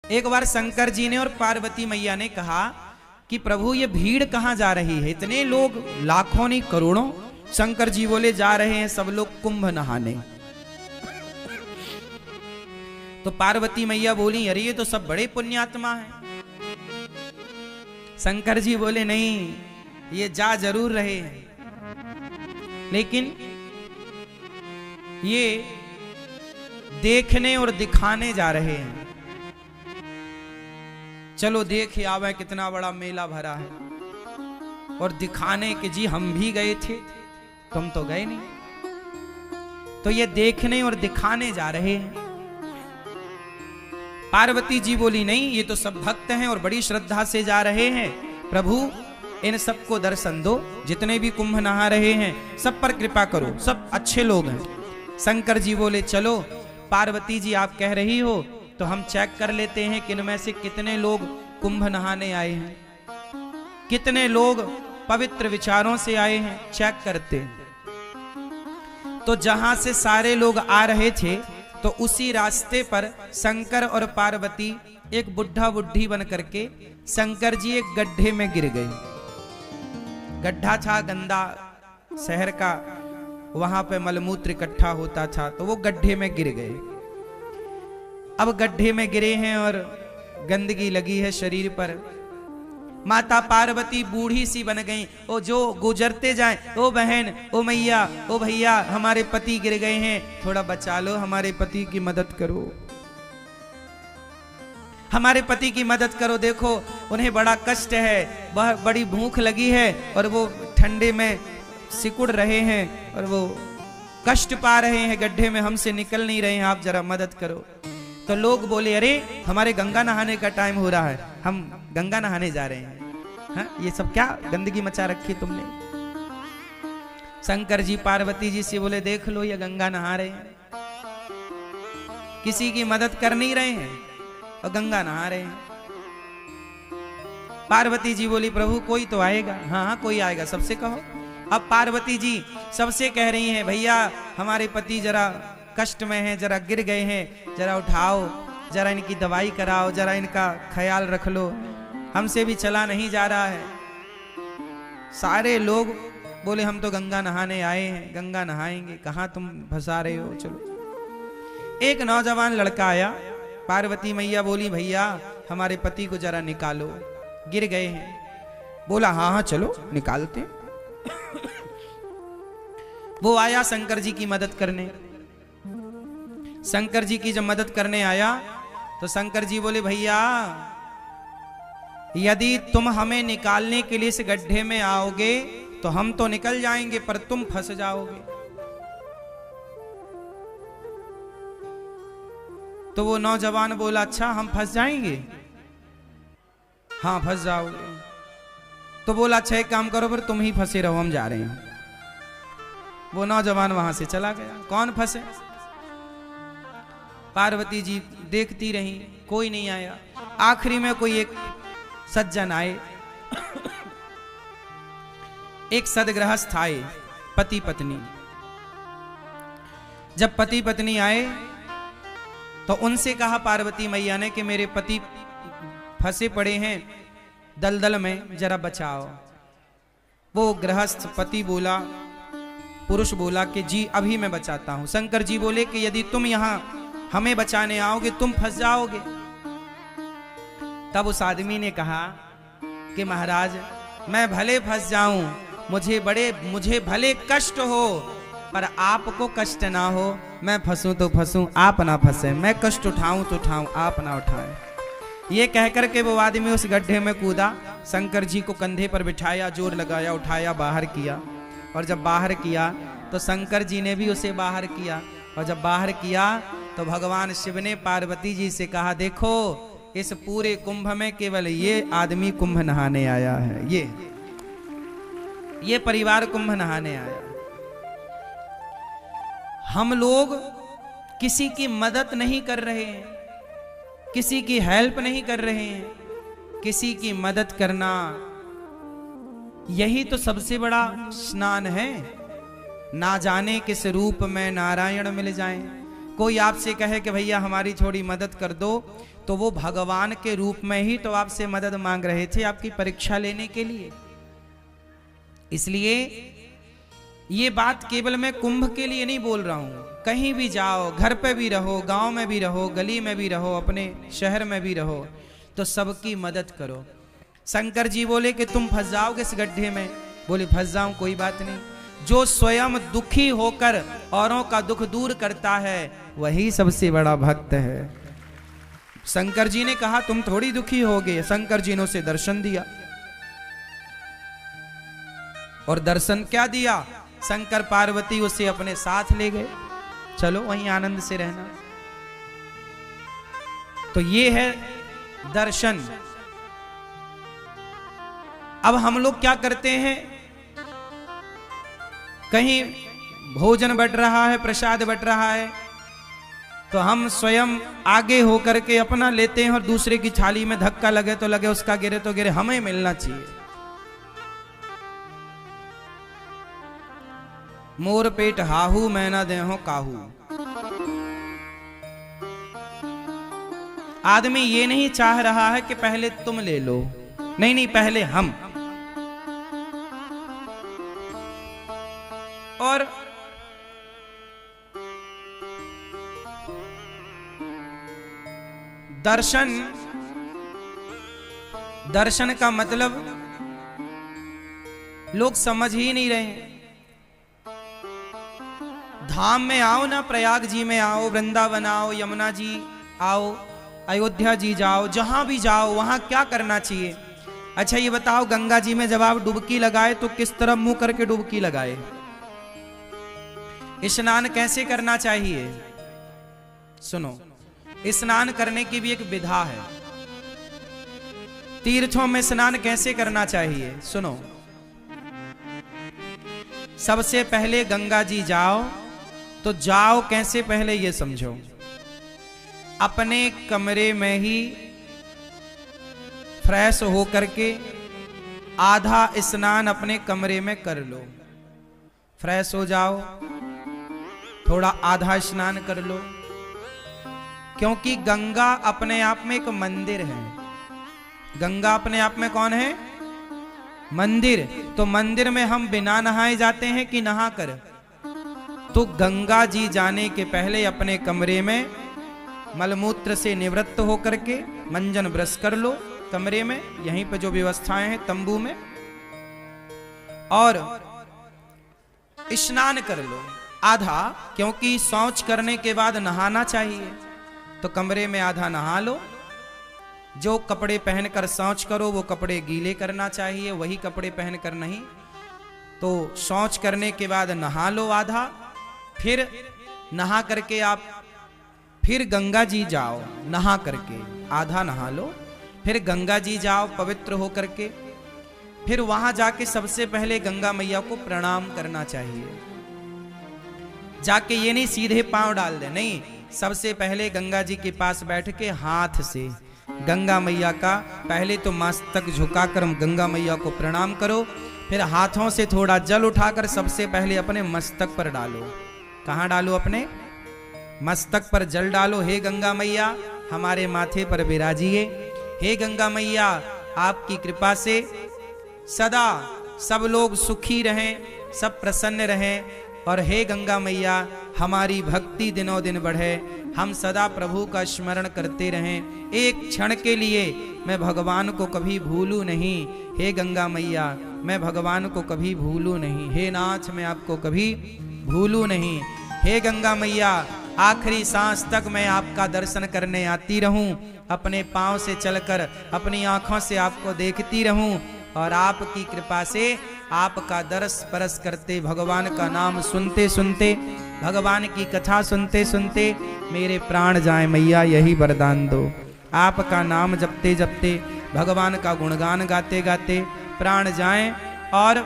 एक बार शंकर जी ने और पार्वती मैया ने कहा कि प्रभु ये भीड़ कहाँ जा रही है, इतने लोग लाखों नहीं करोड़ों। शंकर जी बोले जा रहे हैं सब लोग कुंभ नहाने। तो पार्वती मैया बोली अरे ये तो सब बड़े पुण्यात्मा हैं। शंकर जी बोले नहीं, ये जा जरूर रहे हैं, लेकिन ये देखने और दिखाने जा रहे हैं। चलो देख आवे कितना बड़ा मेला भरा है, और दिखाने के जी हम भी गए थे, तुम तो गए नहीं। तो ये देखने और दिखाने जा रहे हैं। पार्वती जी बोली नहीं, ये तो सब भक्त हैं और बड़ी श्रद्धा से जा रहे हैं। प्रभु इन सबको दर्शन दो, जितने भी कुंभ नहा रहे हैं सब पर कृपा करो, सब अच्छे लोग हैं। शंकर जी बोले चलो पार्वती जी आप कह रही हो तो हम चेक कर लेते हैं कि इनमें से कितने लोग कुंभ नहाने आए हैं, कितने लोग पवित्र विचारों से आए हैं, चेक करते हैं। तो जहां से सारे लोग आ रहे थे तो उसी रास्ते पर शंकर और पार्वती एक बुढ़ा बुढ़ी बन करके शंकर जी एक गड्ढे में गिर गए। गड्ढा था गंदा शहर का, वहां पे मलमूत्र इकट्ठा होता था, तो वो गड्ढे में गिर गए। अब गड्ढे में गिरे हैं और गंदगी लगी है शरीर पर। माता पार्वती बूढ़ी सी बन गई। ओ जो गुजरते जाएं, ओ बहन, ओ मैया, ओ भैया, हमारे पति गिर गए हैं, थोड़ा बचा लो, हमारे पति की मदद करो, हमारे पति की मदद करो। देखो उन्हें बड़ा कष्ट है, वह बड़ी भूख लगी है और वो ठंडे में सिकुड़ रहे हैं और वो कष्ट पा रहे हैं, गड्ढे में हमसे निकल नहीं रहे हैं, आप जरा मदद करो। तो लोग बोले अरे हमारे गंगा नहाने का टाइम हो रहा है, हम गंगा नहाने जा रहे हैं। हाँ ये सब क्या गंदगी मचा रखी तुमने। शंकर जी पार्वती जी से बोले देख लो ये गंगा नहा रहे हैं, किसी की मदद कर नहीं रहे हैं और गंगा नहा रहे हैं। पार्वती जी बोली प्रभु कोई तो आएगा। हाँ हाँ कोई आएगा, सबसे कहो। अब पार्वती जी सबसे कह रही हैं भैया हमारे पति जरा कष्ट में हैं, जरा गिर गए हैं, जरा उठाओ, जरा इनकी दवाई कराओ, जरा इनका ख्याल रख लो, हमसे भी चला नहीं जा रहा है। सारे लोग बोले हम तो गंगा नहाने आए हैं, गंगा नहाएंगे, कहाँ तुम फंसा रहे हो, चलो। एक नौजवान लड़का आया, पार्वती मैया बोली भैया हमारे पति को जरा निकालो, गिर गए हैं। बोला हाँ हाँ चलो निकालते। वो आया शंकर जी की मदद करने। शंकर जी की जब मदद करने आया तो शंकर जी बोले भैया यदि तुम हमें निकालने के लिए इस गड्ढे में आओगे तो हम तो निकल जाएंगे, पर तुम फंस जाओगे। तो वो नौजवान बोला अच्छा हम फंस जाएंगे? हाँ फंस जाओगे। तो बोला अच्छा एक काम करो फिर तुम ही फंसे रहो, हम जा रहे हैं। वो नौजवान वहां से चला गया। कौन फंसे? पार्वती जी देखती रही, कोई नहीं आया। आखिरी में कोई एक सज्जन आए, एक सदगृहस्थ आए, पति पत्नी। जब पति पत्नी आए तो उनसे कहा पार्वती मैया ने कि मेरे पति फंसे पड़े हैं दलदल में, जरा बचाओ। वो गृहस्थ पति बोला, पुरुष बोला कि जी अभी मैं बचाता हूं। शंकर जी बोले कि यदि तुम यहां हमें बचाने आओगे तुम फंस जाओगे। तब उस आदमी ने कहा कि महाराज मैं भले फंस जाऊं, मुझे भले कष्ट हो, पर आपको कष्ट ना हो। मैं फंसूं तो फंसूं, आप ना फंसे, मैं कष्ट उठाऊं तो उठाऊं, आप ना उठाएं। ये कहकर के वो आदमी उस गड्ढे में कूदा, शंकर जी को कंधे पर बिठाया, जोर लगाया, उठाया, बाहर किया। और जब बाहर किया तो शंकर जी ने भी उसे बाहर किया। और जब बाहर किया तो भगवान शिव ने पार्वती जी से कहा देखो इस पूरे कुंभ में केवल ये आदमी कुंभ नहाने आया है, ये परिवार कुंभ नहाने आया। हम लोग किसी की मदद नहीं कर रहे हैं, किसी की हेल्प नहीं कर रहे हैं। किसी की मदद करना यही तो सबसे बड़ा स्नान है। ना जाने किस रूप में नारायण मिल जाएं। कोई आपसे कहे कि भैया हमारी थोड़ी मदद कर दो, तो वो भगवान के रूप में ही तो आपसे मदद मांग रहे थे, आपकी परीक्षा लेने के लिए। इसलिए ये बात केवल मैं कुंभ के लिए नहीं बोल रहा हूं, कहीं भी जाओ, घर पे भी रहो, गांव में भी रहो, गली में भी रहो, अपने शहर में भी रहो, तो सबकी मदद करो। शंकर जी बोले कि तुम फंस जाओगे इस गड्ढे में, बोले फंस जाऊं, कोई बात नहीं। जो स्वयं दुखी होकर औरों का दुख दूर करता है वही सबसे बड़ा भक्त है। शंकर जी ने कहा तुम थोड़ी दुखी होगे, शंकर जी ने उसे दर्शन दिया। और दर्शन क्या दिया, शंकर पार्वती उसे अपने साथ ले गए, चलो वहीं आनंद से रहना। तो ये है दर्शन। अब हम लोग क्या करते हैं, कहीं भोजन बट रहा है, प्रसाद बट रहा है, तो हम स्वयं आगे होकर के अपना लेते हैं और दूसरे की थाली में धक्का लगे तो लगे, उसका गिरे तो गिरे, हमें मिलना चाहिए। मोर पेट हाहू मैं ना देहो काहू। आदमी ये नहीं चाह रहा है कि पहले तुम ले लो, नहीं नहीं, पहले हम। और दर्शन, दर्शन का मतलब लोग समझ ही नहीं रहे। धाम में आओ ना, प्रयाग जी में आओ, वृंदावन आओ, यमुना जी आओ, अयोध्या जी जाओ, जहां भी जाओ वहां क्या करना चाहिए। अच्छा ये बताओ, गंगा जी में जब आप डुबकी लगाए तो किस तरफ मुंह करके डुबकी लगाए? स्नान कैसे करना चाहिए? सुनो, स्नान करने की भी एक विधा है। तीर्थों में स्नान कैसे करना चाहिए? सुनो, सबसे पहले गंगा जी जाओ, तो जाओ कैसे पहले ये समझो। अपने कमरे में ही फ्रेश हो करके आधा स्नान अपने कमरे में कर लो। फ्रेश हो जाओ, थोड़ा आधा स्नान कर लो, क्योंकि गंगा अपने आप में एक मंदिर है। गंगा अपने आप में कौन है? मंदिर। तो मंदिर में हम बिना नहाए जाते हैं कि नहा कर? तो गंगा जी जाने के पहले अपने कमरे में मलमूत्र से निवृत्त होकर के मंजन ब्रश कर लो कमरे में, यहीं पे जो व्यवस्थाएं हैं तंबू में, और स्नान कर लो आधा, क्योंकि शौच करने के बाद नहाना चाहिए। तो कमरे में आधा नहा लो। जो कपड़े पहनकर शौच करो वो कपड़े गीले करना चाहिए, वही कपड़े पहनकर नहीं। तो शौच करने के बाद नहा लो आधा, फिर नहा करके आप फिर गंगा जी जाओ, नहा करके आधा नहा लो, फिर गंगा जी जाओ पवित्र हो करके, फिर वहां जाके सबसे पहले गंगा मैया को प्रणाम करना चाहिए। जाके ये नहीं सीधे पांव डाल दे, नहीं, सबसे पहले गंगा जी के पास बैठ के हाथ से गंगा मैया का पहले तो मस्तक झुकाकर गंगा मैया को प्रणाम करो, फिर हाथों से थोड़ा जल उठाकर सबसे पहले अपने मस्तक पर डालो। कहाँ डालो? अपने मस्तक पर जल डालो। हे गंगा मैया हमारे माथे पर विराजिए। हे गंगा मैया आपकी कृपा से सदा सब लोग सुखी रहें, सब प्रसन्न रहें, और हे गंगा मैया हमारी भक्ति दिनों दिन बढ़े, हम सदा प्रभु का स्मरण करते रहें। एक क्षण के लिए मैं भगवान को कभी भूलूं नहीं। हे गंगा मैया मैं भगवान को कभी भूलूं नहीं। हे नाथ मैं आपको कभी भूलूं नहीं। हे गंगा मैया आखिरी सांस तक मैं आपका दर्शन करने आती रहूं, अपने पांव से चलकर अपनी आंखों से आपको देखती रहूं, और आपकी कृपा से आपका दर्श परस करते, भगवान का नाम सुनते सुनते, भगवान की कथा सुनते सुनते मेरे प्राण जाए मैया, यही वरदान दो। आपका नाम जपते जपते, भगवान का गुणगान गाते गाते प्राण जाएं। और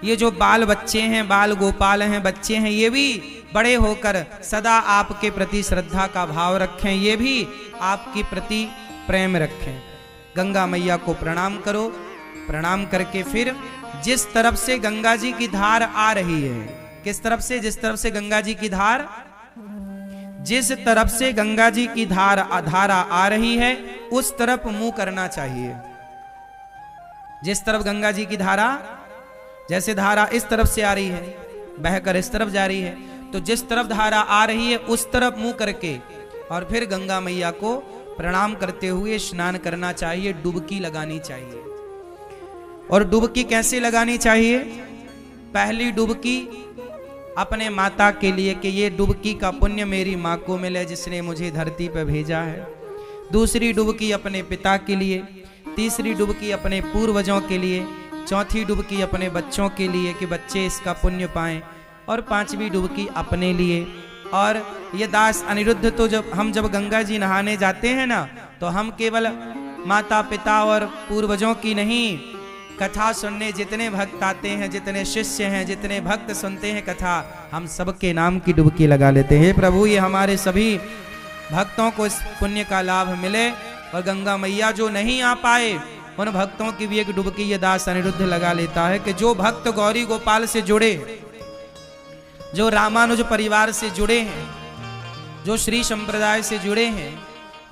ये जो बाल बच्चे हैं, बाल गोपाल हैं, बच्चे हैं, ये भी बड़े होकर सदा आपके प्रति श्रद्धा का भाव रखें, ये भी आपके प्रति प्रेम रखें। गंगा मैया को प्रणाम करो। प्रणाम करके फिर जिस तरफ से गंगा जी की धार आ रही है, किस तरफ से? जिस तरफ से गंगा जी की धार, जिस तरफ से गंगा जी की धारा आ रही है उस तरफ मुंह करना चाहिए। जिस तरफ गंगा जी की धारा, जैसे धारा इस तरफ से आ रही है, बहकर इस तरफ जा रही है, तो जिस तरफ धारा आ रही है उस तरफ मुंह करके और फिर गंगा मैया को प्रणाम करते हुए स्नान करना चाहिए, डुबकी लगानी चाहिए। और डुबकी कैसे लगानी चाहिए? पहली डुबकी अपने माता के लिए कि ये डुबकी का पुण्य मेरी माँ को मिले जिसने मुझे धरती पर भेजा है। दूसरी डुबकी अपने पिता के लिए, तीसरी डुबकी अपने पूर्वजों के लिए, चौथी डुबकी अपने बच्चों के लिए कि बच्चे इसका पुण्य पाएं, और पांचवी डुबकी अपने लिए। और ये दास अनिरुद्ध तो जब गंगा जी नहाने जाते हैं ना, तो हम केवल माता पिता और पूर्वजों की नहीं, कथा सुनने जितने भक्त आते हैं, जितने शिष्य हैं, जितने भक्त सुनते हैं कथा, हम सबके नाम की डुबकी लगा लेते हैं। प्रभु ये हमारे सभी भक्तों को इस पुण्य का लाभ मिले, और गंगा मैया जो नहीं आ पाए उन भक्तों की भी एक डुबकी ये दास अनिरुद्ध लगा लेता है कि जो भक्त गौरी गोपाल से जुड़े, जो रामानुज परिवार से जुड़े हैं, जो श्री संप्रदाय से जुड़े हैं,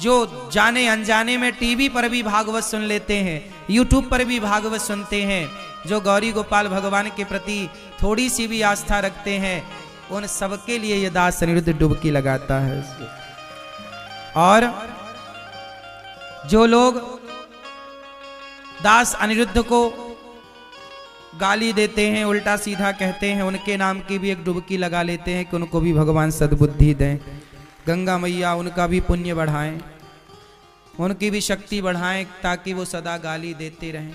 जो जाने अनजाने में टीवी पर भी भागवत सुन लेते हैं, यूट्यूब पर भी भागवत सुनते हैं, जो गौरी गोपाल भगवान के प्रति थोड़ी सी भी आस्था रखते हैं, उन सबके लिए ये दास अनिरुद्ध डुबकी लगाता है। और जो लोग दास अनिरुद्ध को गाली देते हैं, उल्टा सीधा कहते हैं, उनके नाम की भी एक डुबकी लगा लेते हैं कि उनको भी भगवान सद्बुद्धि दें। गंगा मैया उनका भी पुण्य बढ़ाएं, उनकी भी शक्ति बढ़ाएं, ताकि वो सदा गाली देते रहें।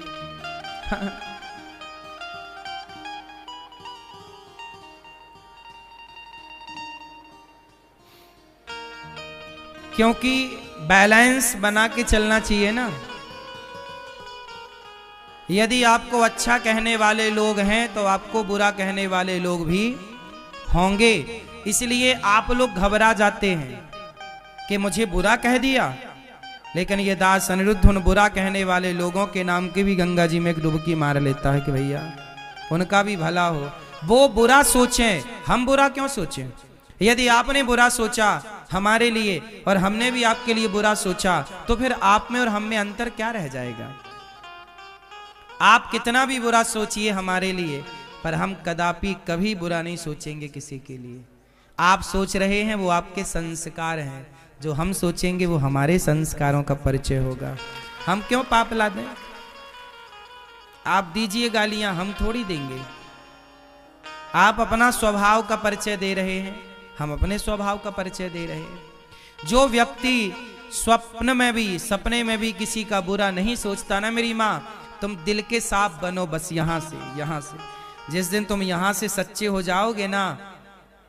क्योंकि बैलेंस बना के चलना चाहिए ना। यदि आपको अच्छा कहने वाले लोग हैं तो आपको बुरा कहने वाले लोग भी होंगे, इसलिए आप लोग घबरा जाते हैं कि मुझे बुरा कह दिया। लेकिन ये दास अनिरुद्ध उन बुरा कहने वाले लोगों के नाम की भी गंगा जी में एक डुबकी मार लेता है कि भैया उनका भी भला हो। वो बुरा सोचें, हम बुरा क्यों सोचें? यदि आपने बुरा सोचा हमारे लिए और हमने भी आपके लिए बुरा सोचा, तो फिर आप में और हम में अंतर क्या रह जाएगा? आप कितना भी बुरा सोचिए हमारे लिए, पर हम कदापि कभी बुरा नहीं सोचेंगे किसी के लिए। आप सोच रहे हैं वो आपके संस्कार हैं, जो हम सोचेंगे वो हमारे संस्कारों का परिचय होगा। हम क्यों पाप ला दें? आप दीजिए गालियां, हम थोड़ी देंगे। आप अपना स्वभाव का परिचय दे रहे हैं, हम अपने स्वभाव का परिचय दे रहे हैं। जो व्यक्ति स्वप्न में भी, सपने में भी किसी का बुरा नहीं सोचता ना मेरी माँ, तुम दिल के साफ बनो बस यहाँ से। जिस दिन तुम यहाँ से सच्चे हो जाओगे ना,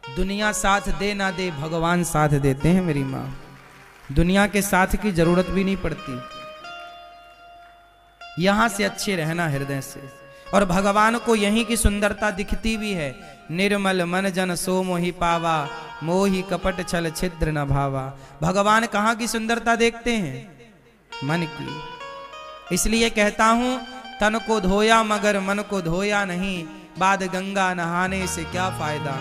दुनिया साथ दे ना दे, भगवान साथ देते हैं मेरी माँ। दुनिया के साथ की जरूरत भी नहीं पड़ती, यहां से अच्छे रहना हृदय से। और भगवान को यहीं की सुंदरता दिखती भी है। निर्मल मन जन सो मोहि पावा, मोहि कपट छल छिद्र न भावा। भगवान कहाँ की सुंदरता देखते हैं? मन की। इसलिए कहता हूं, तन को धोया मगर मन को धोया नहीं, बाद गंगा नहाने से क्या फायदा।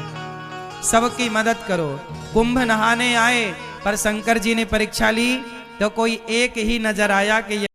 सबकी मदद करो। कुंभ नहाने आए, पर शंकर जी ने परीक्षा ली तो कोई एक ही नजर आया कि